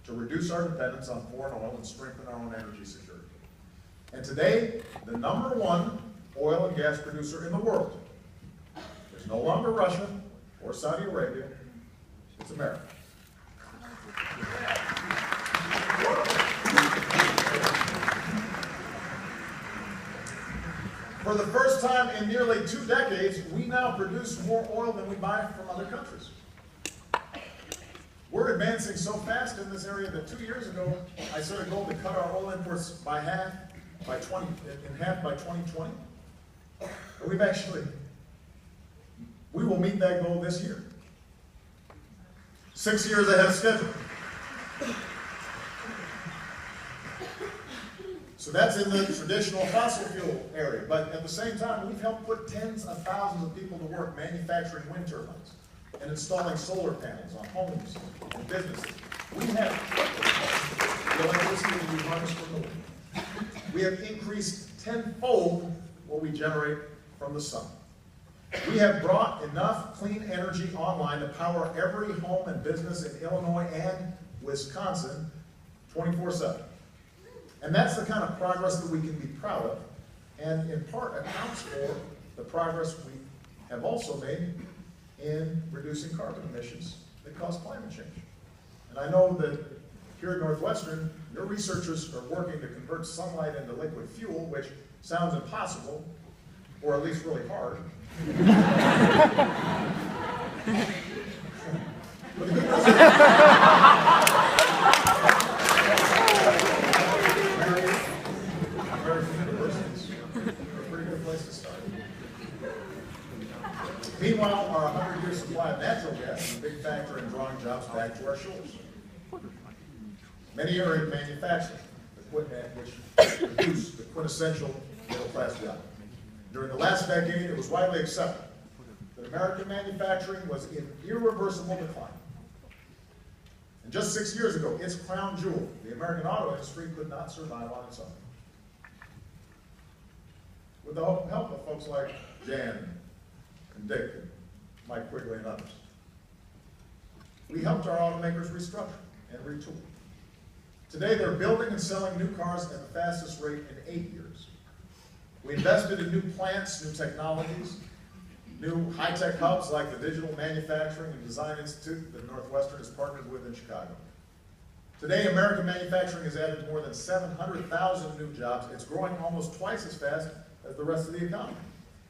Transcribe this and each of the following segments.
to reduce our dependence on foreign oil and strengthen our own energy security. And today, the #1 oil and gas producer in the world is no longer Russia or Saudi Arabia, it's America. For the first time in nearly 2 decades, we now produce more oil than we buy from other countries. We're advancing so fast in this area that 2 years ago, I set a goal to cut our oil imports by half by 2020. And we will meet that goal this year. 6 years ahead of schedule. So that's in the traditional fossil fuel area. But at the same time, we've helped put tens of thousands of people to work manufacturing wind turbines and installing solar panels on homes and businesses. We have the electricity we harvest from the wind. We have increased tenfold what we generate from the sun. We have brought enough clean energy online to power every home and business in Illinois and Wisconsin 24/7. And that's the kind of progress that we can be proud of, and in part accounts for the progress we have also made in reducing carbon emissions that cause climate change. And I know that here at Northwestern, your researchers are working to convert sunlight into liquid fuel, which sounds impossible, or at least really hard. But the good news is, American universities are a pretty good place to start. Meanwhile, our 100-year supply of natural gas is a big factor in drawing jobs back to our shores. Many are in manufacturing, which produce the quintessential middle-class job. During the last decade, it was widely accepted that American manufacturing was in irreversible decline. And just 6 years ago, its crown jewel, the American auto industry, could not survive on its own. With the help of folks like Jan and Dick and Mike Quigley and others, we helped our automakers restructure and retool. Today, they're building and selling new cars at the fastest rate in 8 years. We invested in new plants, new technologies, new high-tech hubs like the Digital Manufacturing and Design Institute that Northwestern has partnered with in Chicago. Today, American manufacturing has added more than 700,000 new jobs. It's growing almost twice as fast as the rest of the economy.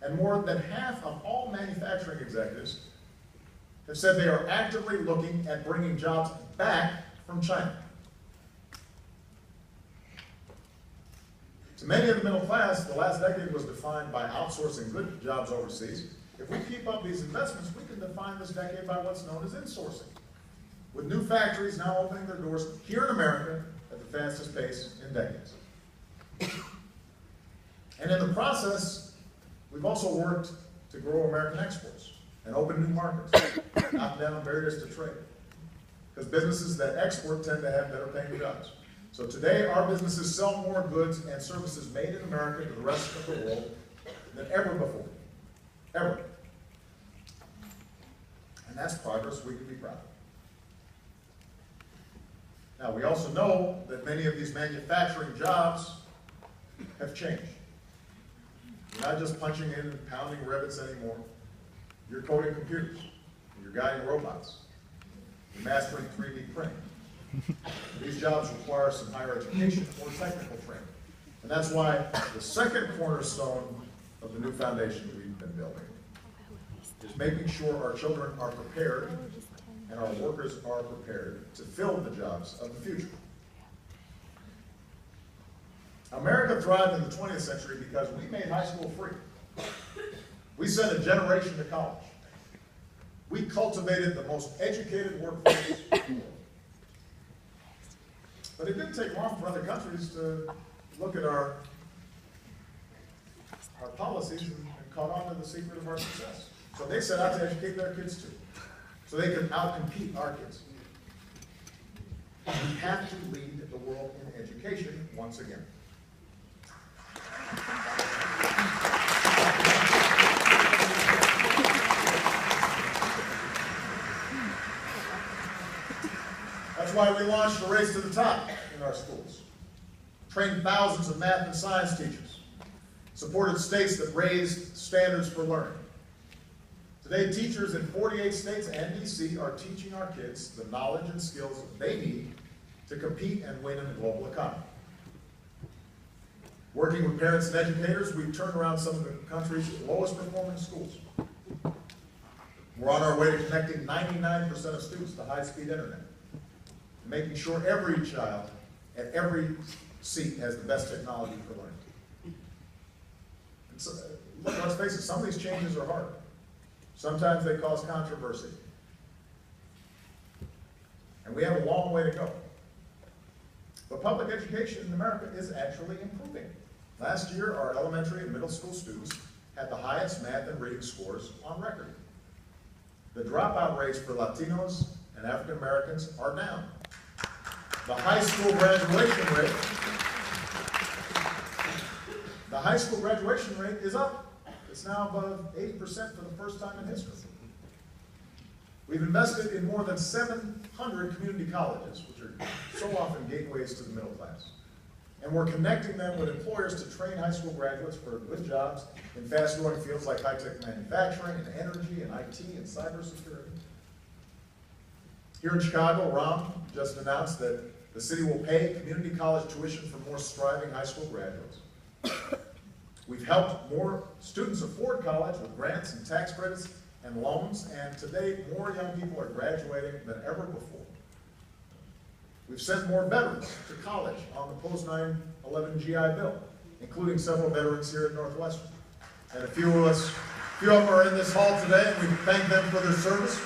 And more than half of all manufacturing executives have said they are actively looking at bringing jobs back from China. To many of the middle class, the last decade was defined by outsourcing good jobs overseas. If we keep up these investments, we can define this decade by what's known as insourcing, with new factories now opening their doors here in America at the fastest pace in decades. And in the process, we've also worked to grow American exports and open new markets, knock down barriers to trade, because businesses that export tend to have better paying jobs. So today, our businesses sell more goods and services made in America to the rest of the world than ever before. Ever. And that's progress we can be proud of. Now, we also know that many of these manufacturing jobs have changed. You're not just punching in and pounding rivets anymore. You're coding computers. You're guiding robots. You're mastering 3D printing. These jobs require some higher education or technical training. And that's why the second cornerstone of the new foundation we've been building is making sure our children are prepared and our workers are prepared to fill the jobs of the future. America thrived in the 20th century because we made high school free. We sent a generation to college. We cultivated the most educated workforce in the world. But it didn't take long for other countries to look at our policies and caught on to the secret of our success. So they set out to educate their kids too, so they could outcompete our kids. We have to lead the world in education once again. That's why we launched a Race to the Top in our schools, trained thousands of math and science teachers, supported states that raised standards for learning. Today, teachers in 48 states and DC are teaching our kids the knowledge and skills that they need to compete and win in the global economy. Working with parents and educators, we've turned around some of the country's lowest performing schools. We're on our way to connecting 99% of students to high-speed internet, making sure every child at every seat has the best technology for learning. And so, look, let's face it, some of these changes are hard. Sometimes they cause controversy. And we have a long way to go. But public education in America is actually improving. Last year, our elementary and middle school students had the highest math and reading scores on record. The dropout rates for Latinos and African Americans are down. The high school graduation rate is up. It's now above 80% for the first time in history. We've invested in more than 700 community colleges, which are so often gateways to the middle class. And we're connecting them with employers to train high school graduates for good jobs in fast-growing fields like high-tech manufacturing and energy and IT and cybersecurity. Here in Chicago, ROM just announced that the city will pay community college tuition for more striving high school graduates. We've helped more students afford college with grants and tax credits and loans, and today more young people are graduating than ever before. We've sent more veterans to college on the post-9/11 GI Bill, including several veterans here at Northwestern. And a few of them are in this hall today, and we thank them for their service.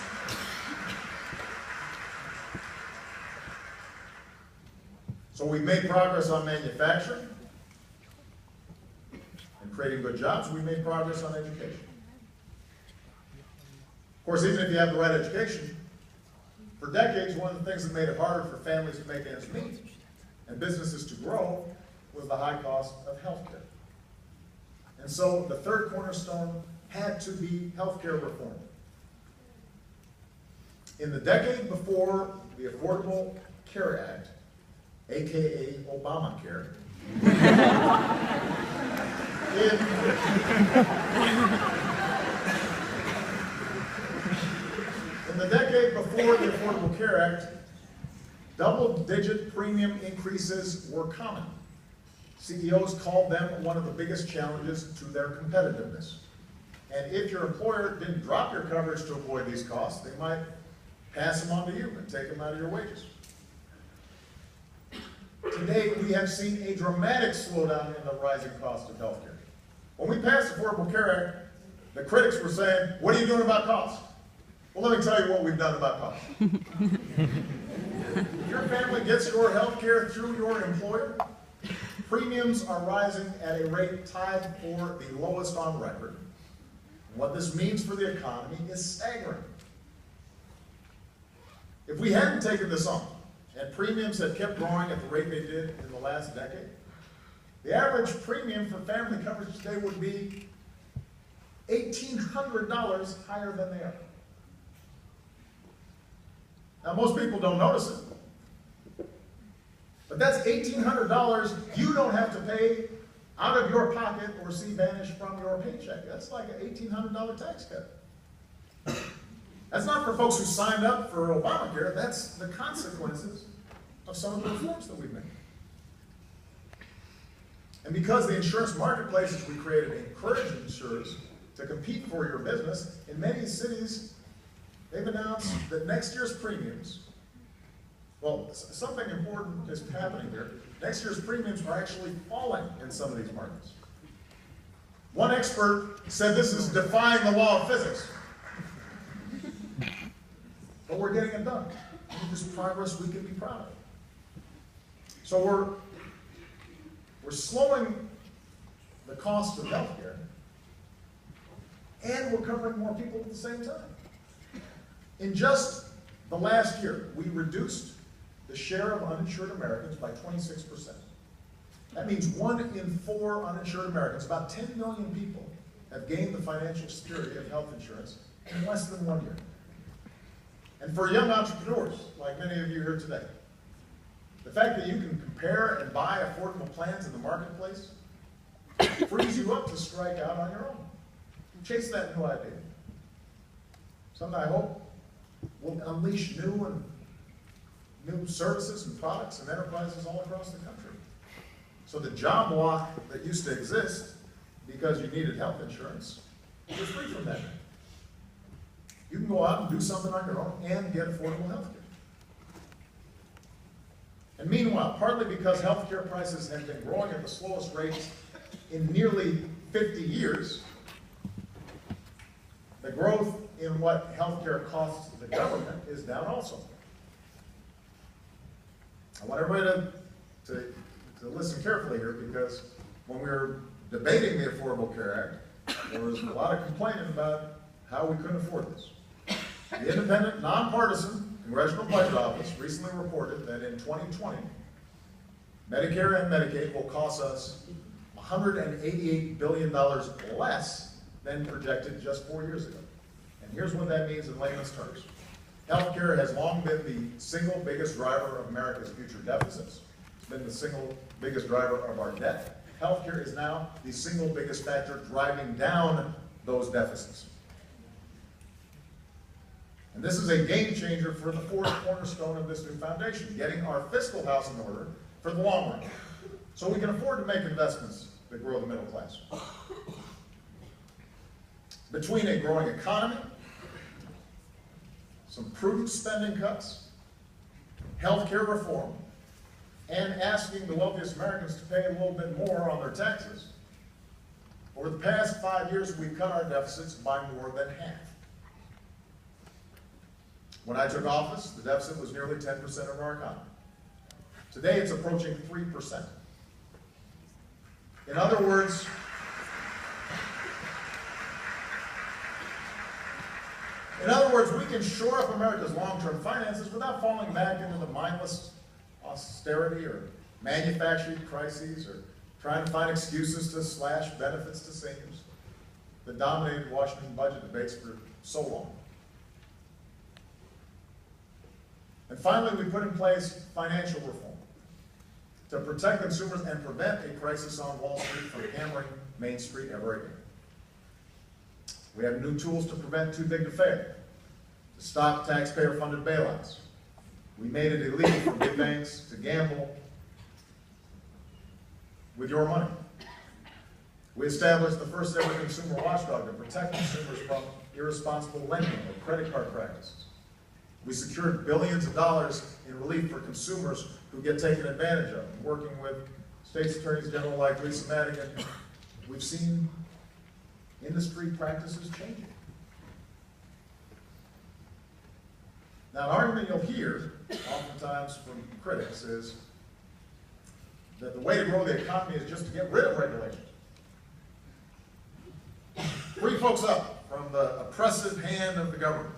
So we've made progress on manufacturing and creating good jobs. We made progress on education. Of course, even if you have the right education, for decades, one of the things that made it harder for families to make ends meet and businesses to grow was the high cost of health care. And so the third cornerstone had to be health care reform. In the decade before the Affordable Care Act, aka Obamacare, in the decade before the Affordable Care Act, double-digit premium increases were common. CEOs called them one of the biggest challenges to their competitiveness. And if your employer didn't drop your coverage to avoid these costs, they might pass them on to you and take them out of your wages. Today, we have seen a dramatic slowdown in the rising cost of health care. When we passed the Affordable Care Act, the critics were saying, what are you doing about cost? Well, let me tell you what we've done about cost. If your family gets your health care through your employer, premiums are rising at a rate tied for the lowest on record. And what this means for the economy is staggering. If we hadn't taken this on, and premiums had kept growing at the rate they did in the last decade, the average premium for family coverage today would be $1,800 higher than they are. Now, most people don't notice it, but that's $1,800 you don't have to pay out of your pocket or see vanish from your paycheck. That's like an $1,800 tax cut. That's not for folks who signed up for Obamacare. That's the consequences of some of the reforms that we've made. And because the insurance marketplaces we created encourage insurers to compete for your business, in many cities, they've announced that next year's premiums, well, something important is happening here. Next year's premiums are actually falling in some of these markets. One expert said this is defying the law of physics. But we're getting it done. And this progress we can be proud of. So we're slowing the cost of health care, and we're covering more people at the same time. In just the last year, we reduced the share of uninsured Americans by 26%. That means 1 in 4 uninsured Americans, about 10 million people, have gained the financial security of health insurance in less than 1 year. And for young entrepreneurs, like many of you here today, fact that you can compare and buy affordable plans in the marketplace frees you up to strike out on your own. Chase that new idea. Something I hope will unleash new services and products and enterprises all across the country. So the job lock that used to exist because you needed health insurance, you're free from that. You can go out and do something on your own and get affordable health care. And meanwhile, partly because health care prices have been growing at the slowest rates in nearly 50 years, the growth in what health care costs the government is down also. I want everybody to listen carefully here, because when we were debating the Affordable Care Act, there was a lot of complaining about how we couldn't afford this. The independent, nonpartisan Congressional Budget Office recently reported that in 2020, Medicare and Medicaid will cost us $188 billion less than projected just 4 years ago. And here's what that means in layman's terms. Healthcare has long been the single biggest driver of America's future deficits. It's been the single biggest driver of our debt. Healthcare is now the single biggest factor driving down those deficits. And this is a game changer for the fourth cornerstone of this new foundation, getting our fiscal house in order for the long run, so we can afford to make investments that grow the middle class. Between a growing economy, some prudent spending cuts, healthcare reform, and asking the wealthiest Americans to pay a little bit more on their taxes, over the past 5 years, we've cut our deficits by more than half. When I took office, the deficit was nearly 10% of our economy. Today, it's approaching 3%. In other words, we can shore up America's long-term finances without falling back into the mindless austerity or manufacturing crises or trying to find excuses to slash benefits to seniors that dominated Washington budget debates for so long. And finally, we put in place financial reform to protect consumers and prevent a crisis on Wall Street from hammering Main Street ever again. We have new tools to prevent too big to fail, to stop taxpayer-funded bailouts. We made it illegal for big banks to gamble with your money. We established the first ever consumer watchdog to protect consumers from irresponsible lending or credit card practices. We secured billions of dollars in relief for consumers who get taken advantage of. Working with state's attorneys general like Lisa Madigan, we've seen industry practices changing. Now, an argument you'll hear oftentimes from critics is that the way to grow the economy is just to get rid of regulations. Free folks up from the oppressive hand of the government.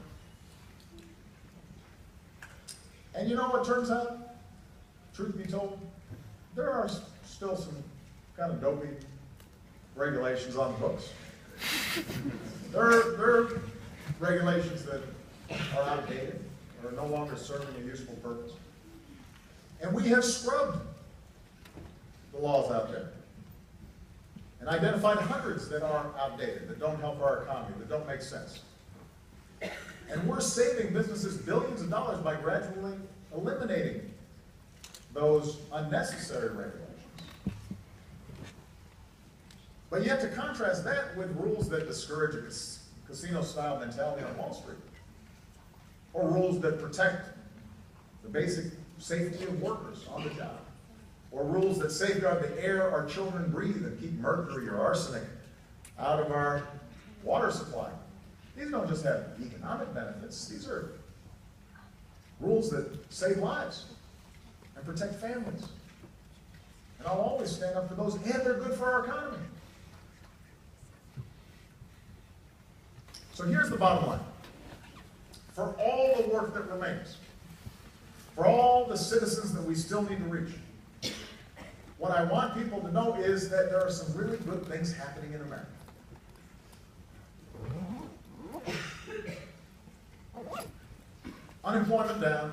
And you know what turns out? Truth be told, there are still some kind of dopey regulations on the books. There are regulations that are outdated or are no longer serving a useful purpose. And we have scrubbed the laws out there and identified hundreds that are outdated, that don't help our economy, that don't make sense. And we're saving businesses billions of dollars by gradually eliminating those unnecessary regulations. But you have to contrast that with rules that discourage a casino-style mentality on Wall Street, or rules that protect the basic safety of workers on the job, or rules that safeguard the air our children breathe and keep mercury or arsenic out of our water supply. These don't just have economic benefits. These are rules that save lives and protect families. And I'll always stand up for those, and they're good for our economy. So here's the bottom line. For all the work that remains, for all the citizens that we still need to reach, what I want people to know is that there are some really good things happening in America. Unemployment down,